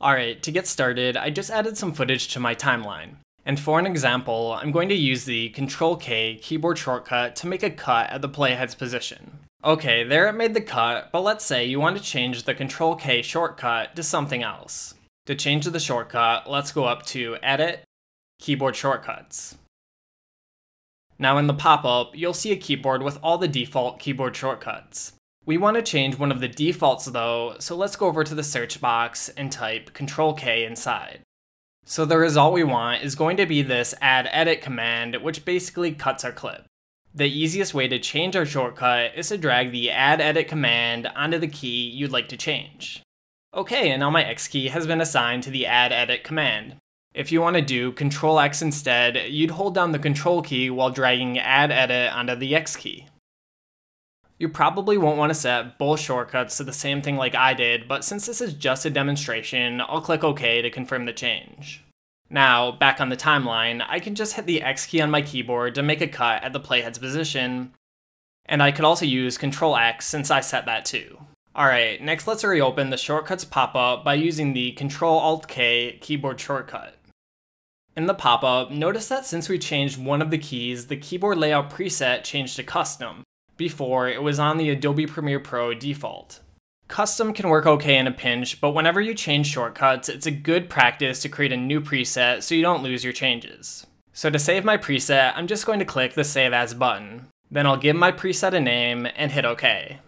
Alright, to get started, I just added some footage to my timeline. And for an example, I'm going to use the Ctrl-K keyboard shortcut to make a cut at the playhead's position. Okay, there it made the cut, but let's say you want to change the Ctrl-K shortcut to something else. To change the shortcut, let's go up to Edit, Keyboard Shortcuts. Now in the pop-up, you'll see a keyboard with all the default keyboard shortcuts. We want to change one of the defaults though, so let's go over to the search box and type Ctrl-K inside. So the result we want is going to be this add edit command, which basically cuts our clip. The easiest way to change our shortcut is to drag the add edit command onto the key you'd like to change. Okay, and now my X key has been assigned to the add edit command. If you want to do Ctrl X instead, you'd hold down the Control key while dragging add edit onto the X key. You probably won't want to set both shortcuts to the same thing like I did, but since this is just a demonstration, I'll click OK to confirm the change. Now, back on the timeline, I can just hit the X key on my keyboard to make a cut at the playhead's position, and I could also use Ctrl X since I set that too. Alright, next let's reopen the shortcuts pop-up by using the Ctrl-Alt-K keyboard shortcut. In the pop-up, notice that since we changed one of the keys, the keyboard layout preset changed to custom. Before, it was on the Adobe Premiere Pro default. Custom can work okay in a pinch, but whenever you change shortcuts, it's a good practice to create a new preset so you don't lose your changes. So to save my preset, I'm just going to click the Save As button. Then I'll give my preset a name and hit OK.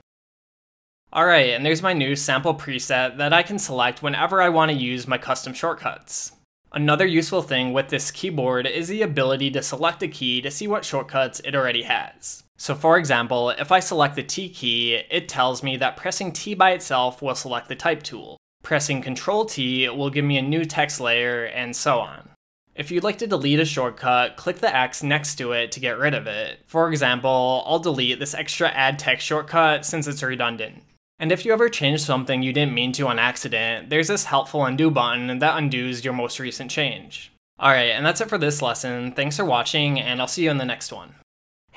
Alright, and there's my new sample preset that I can select whenever I want to use my custom shortcuts. Another useful thing with this keyboard is the ability to select a key to see what shortcuts it already has. So for example, if I select the T key, it tells me that pressing T by itself will select the type tool. Pressing Ctrl T will give me a new text layer, and so on. If you'd like to delete a shortcut, click the X next to it to get rid of it. For example, I'll delete this extra add text shortcut since it's redundant. And if you ever change something you didn't mean to on accident, there's this helpful undo button that undoes your most recent change. Alright, and that's it for this lesson. Thanks for watching, and I'll see you in the next one.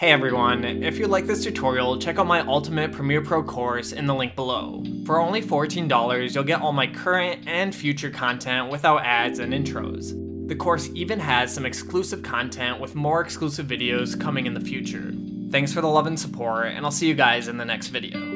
Hey everyone, if you like this tutorial, check out my Ultimate Premiere Pro course in the link below. For only $14, you'll get all my current and future content without ads and intros. The course even has some exclusive content with more exclusive videos coming in the future. Thanks for the love and support, and I'll see you guys in the next video.